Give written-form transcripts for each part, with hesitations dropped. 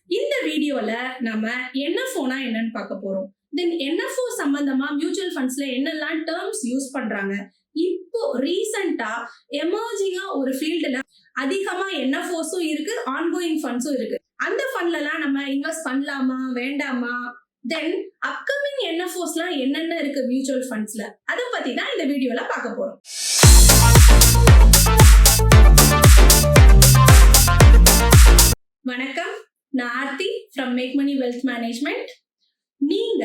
இந்த வீடியோல நம்ம என்எஃப்ஓனா என்னன்னு பார்க்க போறோம். தென் என்எஃப்ஓ சம்பந்தமா மியூச்சுவல் ஃபண்ட்ஸ்ல என்னெல்லாம் டேர்ம்ஸ் யூஸ் பண்றாங்க, இப்போ ரீசெண்டா எமர்ஜிங்கா ஒரு ஃபீல்டுல அதிகமா என்எஃப்ஓஸும் இருக்கு, ஆன்கோயிங் ஃபண்ட்ஸும் இருக்கு. அந்த ஃபண்ட்லலாம் நம்ம இன்வெஸ்ட் பண்ணலாமா வேண்டாமா, தென் அப்கமிங் என்எஃப்ஓஸ்லாம் என்னென்ன இருக்கு மியூச்சுவல் ஃபண்ட்ஸ்ல, அதை பத்தி தான் இந்த வீடியோல பார்க்க போறோம். வணக்கம், நான் Aarthi from Make Money Wealth Management. நீங்க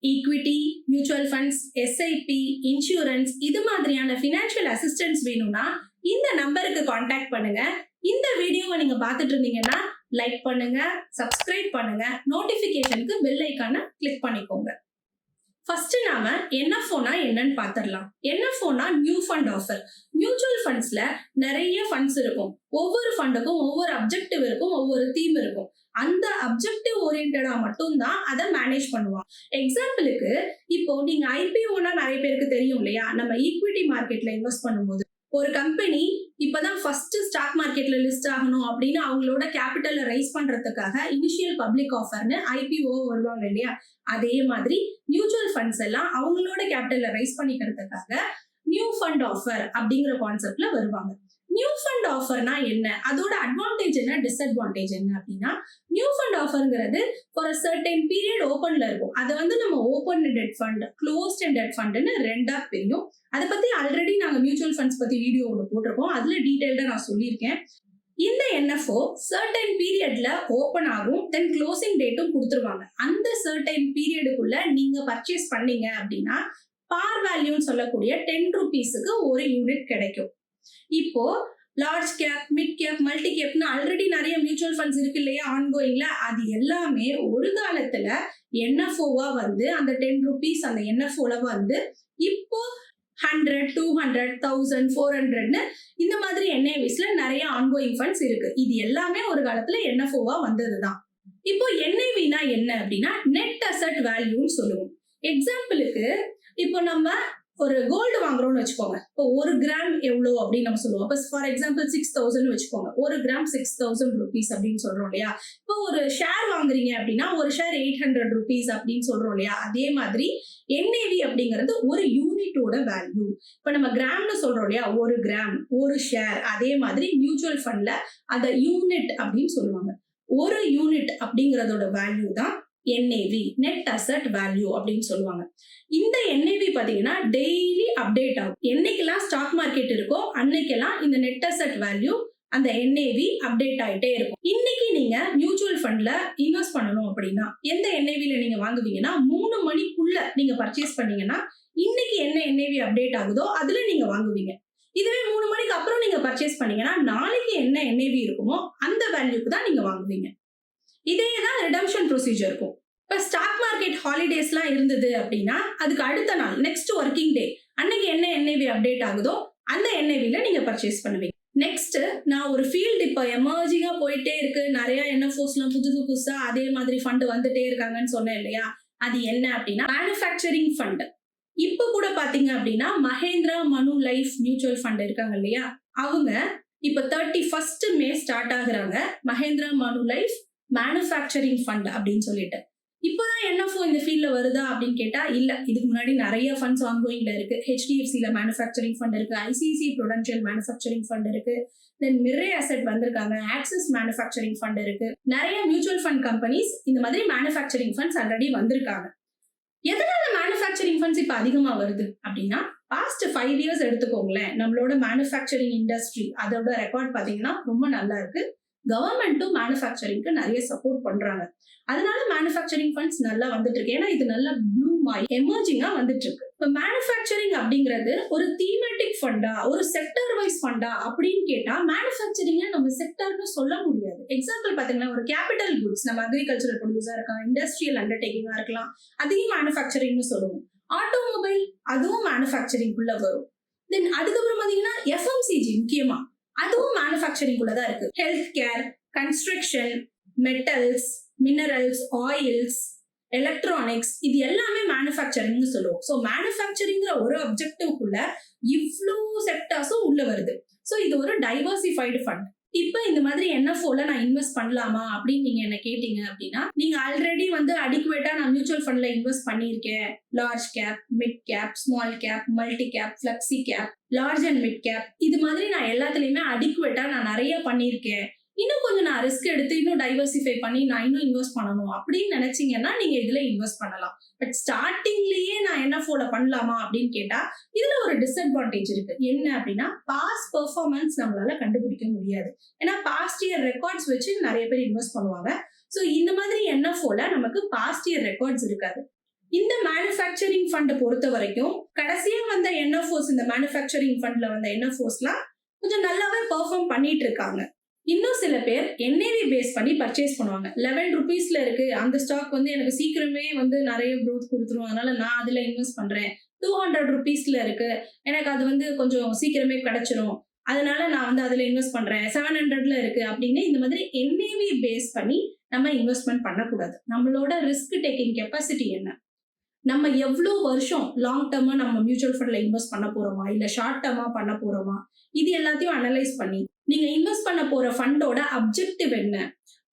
equity, mutual funds, SIP, insurance இது மாதிரியான ஃபினான்ஷியல் அசிஸ்டன்ஸ் வேணும்னா இந்த நம்பருக்கு காண்டாக்ட் பண்ணுங்க. இந்த வீடியோவை நீங்க பார்த்துட்டு இருந்தீங்கன்னா லைக் பண்ணுங்க, சப்ஸ்கிரைப் பண்ணுங்க, நோட்டிபிகேஷனுக்கு பெல் ஐக்கானை கிளிக் பண்ணிக்கோங்க. ஃபர்ஸ்ட் நாம என்எஃப்ஓனா என்னன்னு பார்த்துடலாம். என்எஃப்ஓனா நியூ ஃபண்ட் ஆஃபர். மியூச்சுவல் ஃபண்ட்ஸ்ல நிறைய ஃபண்ட்ஸ் இருக்கும். ஒவ்வொரு ஃபண்டுக்கும் ஒவ்வொரு அப்ஜெக்டிவ் இருக்கும், ஒவ்வொரு தீம் இருக்கும். அந்த அப்ஜெக்டிவ் ஓரியன்டா மட்டும் தான் அதை மேனேஜ் பண்ணுவாங்க. எக்ஸாம்பிளுக்கு இப்போ நீங்க ஐபிஓனா நிறைய பேருக்கு தெரியும் இல்லையா, நம்ம ஈக்விட்டி மார்க்கெட்ல இன்வெஸ்ட் பண்ணும்போது ஒரு கம்பெனி இப்பதான் ஃபர்ஸ்ட் ஸ்டாக் மார்க்கெட்ல லிஸ்ட் ஆகணும் அப்படின்னு அவங்களோட கேபிட்டலை ரைஸ் பண்றதுக்காக இனிஷியல் பப்ளிக் ஆஃபர்னு ஐபிஓ வருவாங்க இல்லையா, அதே மாதிரி மியூச்சுவல் ஃபண்ட்ஸ் எல்லாம் அவங்களோட கேபிட்டலை ரைஸ் பண்ணிக்கிறதுக்காக நியூ ஃபண்ட் ஆஃபர் அப்படிங்கிற கான்செப்ட்ல வருவாங்க. நியூ ஃபண்ட் ஆஃபர்னா என்ன, அதோட அட்வான்டேஜ் என்ன, டிஸ்அட்வான்டேஜ் என்ன அப்படின்னா, நியூ ஃபண்ட் ஆஃபர்ங்கிறது ஃபார் அ சர்டன் பீரியட் ஓப்பன்ல இருக்கும். அதை நம்ம open ended fund, closed ended ஃபண்ட்னு ரெண்டா பிரியும். அதை பத்தி ஆல்ரெடி நாங்க மியூச்சுவல் ஃபண்ட்ஸ் பத்தி வீடியோ ஒன்று போட்டிருக்கோம், அதுல டீடைல்டா நான் சொல்லியிருக்கேன். இந்த என்எஃப்ஓ சர்டன் பீரியட்ல ஓப்பன் ஆகும், தென் க்ளோசிங் டேட்டும் கொடுத்துருவாங்க. அந்த சர்டன் பீரியடுக்குள்ள நீங்க பர்ச்சேஸ் பண்ணீங்க அப்படின்னா பார் வேல்யூன்னு சொல்லக்கூடிய 10 ரூபீஸுக்கு ஒரு யூனிட் கிடைக்கும். இப்போ large cap, mid cap, multi கேப்னு ஆல்ரெடி நிறைய மியூச்சுவல் ஃபண்ட்ஸ் இருக்கு இல்லையா ஆன்கோயிங்ல, அது எல்லாமே ஒரு காலத்துல என்எஃப்ஓவா அந்த 10 ரூபீஸ் அந்த என்எஃப்ஓல இப்போ 100, 200, 1000, 400ன்னு இந்த மாதிரி என்ஏவிஸ்ல நிறைய ஆன்கோயிங் ஃபண்ட்ஸ் இருக்கு. இது எல்லாமே ஒரு காலத்துல என்எஃப்ஓவா வந்ததுதான். இப்போ என்ஏவினா என்ன அப்படின்னா நெட் அசெட் வேல்யூன்னு சொல்லுவோம். எக்ஸாம்பிளுக்கு இப்போ நம்ம ஒரு கோல்டு வாங்குறோம்னு வச்சுக்கோங்க. இப்போ 1 கிராம் எவ்வளோ அப்படின்னு நம்ம சொல்லுவோம். இப்போ ஃபார் எக்ஸாம்பிள் 6000 வச்சுக்கோங்க. 1 கிராம் 6000 rupees அப்படின்னு சொல்றோம் இல்லையா. இப்போ ஒரு ஷேர் வாங்குறீங்க அப்படின்னா ஒரு ஷேர் 800 rupees அப்படின்னு சொல்றோம் இல்லையா. அதே மாதிரி என்ஏவி அப்படிங்கிறது ஒரு யூனிட்டோட வேல்யூ. இப்போ நம்ம கிராம்னு சொல்றோம் இல்லையா, 1 கிராம் 1 ஷேர். அதே மாதிரி மியூச்சுவல் ஃபண்ட்ல அதை யூனிட் அப்படின்னு சொல்லுவாங்க. ஒரு யூனிட் அப்படிங்கறதோட வேல்யூ தான் என்ஏவி, நெட் அசெட் வேல்யூ அப்படின்னு சொல்லுவாங்க. இந்த என்ஏவி பாத்தீங்கன்னா டெய்லி அப்டேட் ஆகும். என்னைக்கெல்லாம் ஸ்டாக் மார்க்கெட் இருக்கோ அன்னைக்கெல்லாம் இந்த நெட் அசெட் வேல்யூ அந்த என்ஏவி அப்டேட் ஆயிட்டே இருக்கும். இன்னைக்கு நீங்க மியூச்சுவல் ஃபண்ட்ல இன்வெஸ்ட் பண்ணணும் அப்படின்னா எந்த என்ஏவில நீங்க வாங்குவீங்கன்னா 3 மணிக்குள்ள நீங்க பர்ச்சேஸ் பண்ணீங்கன்னா இன்னைக்கு என்ன என்ஏவி அப்டேட் ஆகுதோ அதுல நீங்க வாங்குவீங்க. இதுவே 3 மணிக்கு அப்புறம் நீங்க பர்ச்சேஸ் பண்ணீங்கன்னா நாளைக்கு என்ன என்ஏவி இருக்குமோ அந்த வேல்யூக்கு தான் நீங்க வாங்குவீங்க. இதே தான் ரிடம்ஷன் ப்ரொசீஜர் இருக்கும். இப்போ ஸ்டாக் மார்க்கெட் ஹாலிடேஸ்லாம் இருந்தது அப்படின்னா அதுக்கு அடுத்த நாள் நெக்ஸ்ட் ஒர்க்கிங் டே அன்னைக்கு என்ன என்ஏவி அப்டேட் ஆகுதோ அந்த என்ஏவில நீங்க பர்ச்சேஸ் பண்ணுவீங்க. நெக்ஸ்ட் நான் ஒரு ஃபீல்டு இப்போ எமர்ஜிங்கா போயிட்டே இருக்கு, நிறைய என்எஃப்ஓஸ்லாம் புதுசா அதே மாதிரி ஃபண்ட் வந்துட்டே இருக்காங்கன்னு சொன்னேன் இல்லையா, அது என்ன அப்படின்னா மேனுஃபேக்சரிங் ஃபண்ட். இப்போ கூட பாத்தீங்க அப்படின்னா மஹேந்திரா மனு லைஃப் மியூச்சுவல் ஃபண்ட் இருக்காங்க இல்லையா, அவங்க இப்போ 31 மே ஸ்டார்ட் ஆகுறாங்க. மஹேந்திரா மனு லைஃப் மேனுஃபேக்சரிங் ஃபண்ட் அப்படின்னு சொல்லிட்டு இப்போதான் என்எஃப்ஓ இந்த ஃபீல்ட்ல வருதா அப்படின்னு கேட்டா இல்ல. இதுக்கு முன்னாடி நிறைய ஃபண்ட்ஸ் ஆன்கோயிங்ல இருக்கு. ஹெச்டிஎஃப்சில மேனுஃபேக்சரிங் ஃபண்ட் இருக்கு, ஐசிசி ப்ரூடென்ஷியல் மேனுஃபேக்சரிங் ஃபண்ட் இருக்கு, தென் மிர்ரே அசெட் வந்திருக்காங்க, ஆக்சிஸ் மேனுஃபேக்சரிங் ஃபண்ட் இருக்கு. நிறைய மியூச்சுவல் ஃபண்ட் கம்பெனிஸ் இந்த மாதிரி மேனுஃபேக்சரிங் ஃபண்ட்ஸ் ஆல்ரெடி வந்திருக்காங்க. எதனால மேனுஃபேக்சரிங் ஃபண்ட்ஸ் இப்ப அதிகமா வருது அப்படின்னா பாஸ்ட் 5 years எடுத்துக்கோங்களேன். நம்மளோட மேனுஃபேக்சரிங் இண்டஸ்ட்ரி அதோட ரெக்கார்ட் பாத்தீங்கன்னா ரொம்ப நல்லா இருக்கு. கவர்மெண்ட்டும் மேனுஃபேக்சரிங்க்கு நிறைய சப்போர்ட் பண்றாங்க. அதனால மேனுஃபேக்சரிங் ஃபண்ட்ஸ் நல்லா வந்துட்டு இருக்கு. ஏன்னா இது நல்லா ப்ளூம் ஆகி எமர்ஜிங்கா வந்துட்டு இருக்கு. இப்போ மேனுஃபேக்சரிங் அப்படிங்கிறது ஒரு தீமேட்டிக் ஃபண்டா, ஒரு செக்டர் வைஸ் ஃபண்டா அப்படின்னு கேட்டா மேனுஃபேக்சரிங்க நம்ம செக்டர்னு சொல்ல முடியாது. எக்ஸாம்பிள் பாத்தீங்கன்னா ஒரு கேபிட்டல் குட்ஸ், நம்ம அக்ரிகல்ச்சரல் ப்ரொடியூஸா இருக்கலாம், இண்டஸ்ட்ரியல் அண்டர்டேக்கிங்கா இருக்கலாம், அதையும் மேனுஃபேக்சரிங்னு சொல்லுவோம். ஆட்டோமொபைல் அதுவும் மேனுஃபேக்சரிங் குள்ள வரும். தென் அதுக்கப்புறம் பாத்தீங்கன்னா எஃப்எம்சிஜி முக்கியமா அதுவும் மேனுஃபேக்சரிங் குள்ள தான் இருக்கு. Health care, construction, metals, minerals, oils, electronics இது எல்லாமே மேனுஃபேக்சரிங்னு சொல்லுவோம். ஸோ மேனுஃபேக்சரிங்கிற ஒரு அப்ஜெக்டிவ்க்குள்ள இவ்வளோ செக்டார்ஸும் உள்ள வருது. ஸோ இது ஒரு டைவர்சிஃபைடு ஃபண்ட். இப்ப இந்த மாதிரி என்எஃப்ஓல நான் இன்வெஸ்ட் பண்ணலாமா அப்படின்னு நீங்க என்ன கேட்டீங்க அப்படின்னா, நீங்க ஆல்ரெடி வந்து அடிக்குவேட்டா நான் மியூச்சுவல் ஃபண்ட்ல இன்வெஸ்ட் பண்ணியிருக்கேன். Large cap, mid gap, small cap, multi cap, flexi gap, large and mid cap இது மாதிரி நான் எல்லாத்துலயுமே அடிக்குவேட்டா நான் நிறைய பண்ணியிருக்கேன். இன்னும் கொஞ்சம் நான் ரிஸ்க் எடுத்து இன்னும் டைவர்சிஃபை பண்ணி நான் இன்னும் இன்வெஸ்ட் பண்ணணும் அப்படின்னு நினைச்சீங்கன்னா நீங்க இதுல இன்வெஸ்ட் பண்ணலாம். பட் ஸ்டார்டிங்லயே நான் என்எஃப்ஓல பண்ணலாமா அப்படின்னு கேட்டா இதுல ஒரு டிஸ்அட்வான்டேஜ் இருக்கு. என்ன அப்படின்னா பாஸ்ட் பெர்ஃபார்மன்ஸ் நம்மளால கண்டுபிடிக்க முடியாது. ஏன்னா பாஸ்ட் இயர் ரெக்கார்ட்ஸ் வச்சு நிறைய பேர் இன்வெஸ்ட் பண்ணுவாங்க. ஸோ இந்த மாதிரி என்எஃப்ஓல நமக்கு பாஸ்ட் இயர் ரெக்கார்ட்ஸ் இருக்காது. இந்த மேனுஃபேக்சரிங் ஃபண்ட் பொறுத்த வரைக்கும் கடைசியா வந்த என்எஃப்ஓஸ், இந்த மேனுஃபேக்சரிங் ஃபண்ட்ல வந்த என்எஃப்ஓஸ்லாம் கொஞ்சம் நல்லாவே பெர்ஃபார்ம் பண்ணிட்டு இருக்காங்க. இன்னும் சில பேர் NAV பேஸ் பண்ணி பர்ச்சேஸ் பண்ணுவாங்க. 11 ருபீஸ்ல இருக்கு, அந்த ஸ்டாக் வந்து எனக்கு சீக்கிரமே வந்து நிறைய growth கொடுத்துரும், அதனால நான் அதுல இன்வெஸ்ட் பண்றேன். 200 ருபீஸ்ல இருக்கு, எனக்கு அது வந்து கொஞ்சம் சீக்கிரமே கிடைச்சிரும், அதனால நான் வந்து அதுல இன்வெஸ்ட் பண்றேன். 700ல இருக்கு அப்படின்னு இந்த மாதிரி NAV பேஸ் பண்ணி நம்ம இன்வெஸ்ட்மெண்ட் பண்ணக்கூடாது. நம்மளோட ரிஸ்க் டேக்கிங் கெப்பாசிட்டி என்ன, நம்ம எவ்வளோ வருஷம் லாங் டேர்மா நம்ம மியூச்சுவல் ஃபண்ட்ல இன்வெஸ்ட் பண்ண போறோமா இல்ல ஷார்ட் டேர்மா பண்ண போறோமா, இது எல்லாத்தையும் அனலைஸ் பண்ணி நீங்க இன்வெஸ்ட் பண்ண போற ஃபண்டோட அப்ஜெக்டிவ் என்ன,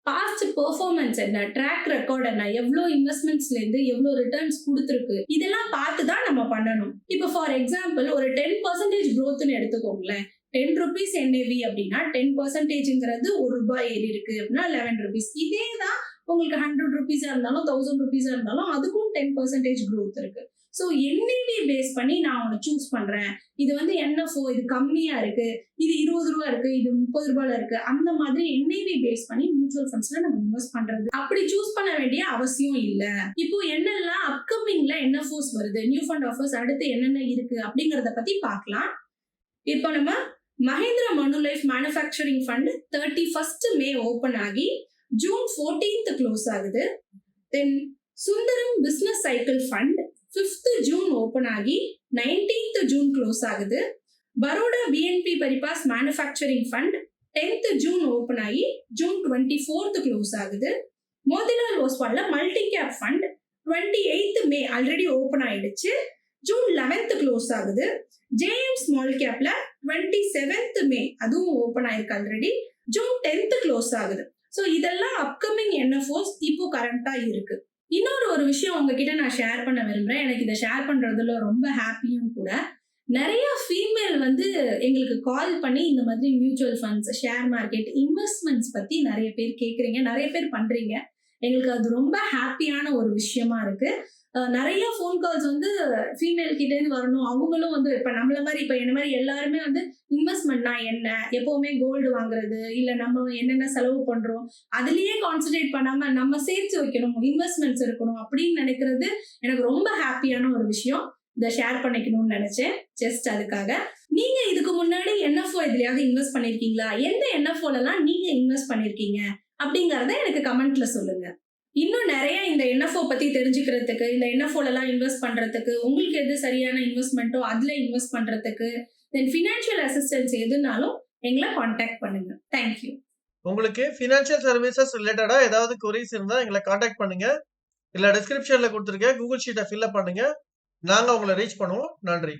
பாஸ்ட் பெர்ஃபார்மன்ஸ் என்ன, ட்ராக் ரெக்கார்ட் என்ன, எவ்வளோ இன்வெஸ்ட்மெண்ட்ஸ்ல இருந்து எவ்வளோ ரிட்டர்ன்ஸ் கொடுத்துருக்கு, இதெல்லாம் பார்த்து தான் நம்ம பண்ணணும். இப்போ ஃபார் எக்ஸாம்பிள் ஒரு 10% growthன்னு எடுத்துக்கோங்களேன். 10 ருபீஸ் NAV அப்படின்னா 10%ங்கிறது ₹1 ஏறி இருக்கு அப்படின்னா 11 ருபீஸ். இதே தான் உங்களுக்கு 100 ருபீஸா இருந்தாலும் 1000 ருபீஸா இருந்தாலும் அதுக்கும் 10% growth இருக்கு. ஸோ NAV பேஸ் பண்ணி நான் ஒன்று சூஸ் பண்றேன். இது வந்து NFO, இது கம்மியா இருக்கு, இது ₹20 இருக்கு, இது ₹30 இருக்கு, அந்த மாதிரி NAV பேஸ் பண்ணி மியூச்சுவல் ஃபண்ட்ஸ்ல நம்ம இன்வெஸ்ட் பண்றது. அப்படி சூஸ் பண்ண வேண்டிய அவசியம் இல்ல. இப்போ என்னெல்லாம் அப்கமிங்ல NFOs வருது, நியூ ஃபண்ட் ஆஃபர்ஸ் அடுத்து என்னென்ன இருக்கு அப்படிங்கறத பத்தி பார்க்கலாம். இப்போ நம்ம Mahindra Manulife manufacturing fund 31st May open ஆகி ஜூன் 14th க்ளோஸ் ஆகுது. Then Sundaram business cycle fund 5th June open ஆகி 19th ஜூன் க்ளோஸ் ஆகுது. Baroda BNP Paribas manufacturing fund 10th June open ஆகி ஜூன் 24th க்ளோஸ் ஆகுது. மோதிலால் ஓஸ்வால்ல multi cap fund 28th May already open ஆயிடுச்சு, June 11th close ஆகுது. JM small கேப்ல 27th மே அதுவும் open ஆயிருக்கு ஆல்ரெடி, ஜூன் 10th க்ளோஸ் ஆகுது. ஸோ இதெல்லாம் அப்கமிங் NFOs இப்போ கரண்டா இருக்கு. இன்னொரு ஒரு விஷயம் உங்ககிட்ட நான் ஷேர் பண்ண விரும்புறேன். எனக்கு இதை ஷேர் பண்றதுல ரொம்ப ஹாப்பியும் கூட. நிறைய ஃபீமேல் வந்து எங்களுக்கு கால் பண்ணி இந்த மாதிரி mutual funds, share market, investments பத்தி நிறைய பேர் கேக்குறீங்க, நிறைய பேர் பண்றீங்க. எங்களுக்கு அது ரொம்ப ஹாப்பியான ஒரு விஷயமா இருக்கு. நிறைய ஃபோன் கால்ஸ் வந்து ஃபீமேல் கிட்ட இருந்து வரணும். அவங்களும் வந்து இப்ப நம்மள மாதிரி, இப்ப என்ன மாதிரி எல்லாருமே வந்து இன்வெஸ்ட்மெண்ட்னா என்ன, எப்பவுமே கோல்டு வாங்குறது இல்ல நம்ம என்னென்ன செலவு பண்றோம் அதுலயே கான்சென்ட்ரேட் பண்ணாம நம்ம சேர்த்து வைக்கணும், இன்வெஸ்ட்மெண்ட்ஸ் இருக்கணும் அப்படின்னு நினைக்கிறது எனக்கு ரொம்ப ஹாப்பியான ஒரு விஷயம். இதை ஷேர் பண்ணிக்கணும்னு நினைச்சேன், ஜஸ்ட் அதுக்காக. நீங்க இதுக்கு முன்னாடி NFO எதுலயாவது இன்வெஸ்ட் பண்ணிருக்கீங்களா, எந்த NFOலாம் நீங்க இன்வெஸ்ட் பண்ணிருக்கீங்க அப்படிங்கறத எனக்கு கமெண்ட்ல சொல்லுங்க. இன்னும் நிறைய இந்த NFO பத்தி தெரிஞ்சுக்கிறதுக்கு, இந்த NFOலாம் இன்வெஸ்ட் பண்றதுக்கு, உங்களுக்கு எது சரியான இன்வெஸ்ட்மெண்ட்டோ அதுல இன்வெஸ்ட் பண்றதுக்கு, தென் ஃபினான்ஷியல் அசிஸ்டன்ஸ் எதுனாலும் எங்களை காண்டாக்ட் பண்ணுங்க. தேங்க்யூ. உங்களுக்கு ஃபினான்ஷியல் சர்வீசஸ் ரிலேட்டடா ஏதாவது queries இருந்தா எங்களை காண்டாக்ட் பண்ணுங்க. இல்ல டிஸ்கிரிப்ஷன்ல கொடுத்துருக்க கூகுள் ஷீட்டை ஃபில் அப் பண்ணுங்க, நாங்க உங்களை ரீச் பண்ணுவோம். நன்றி.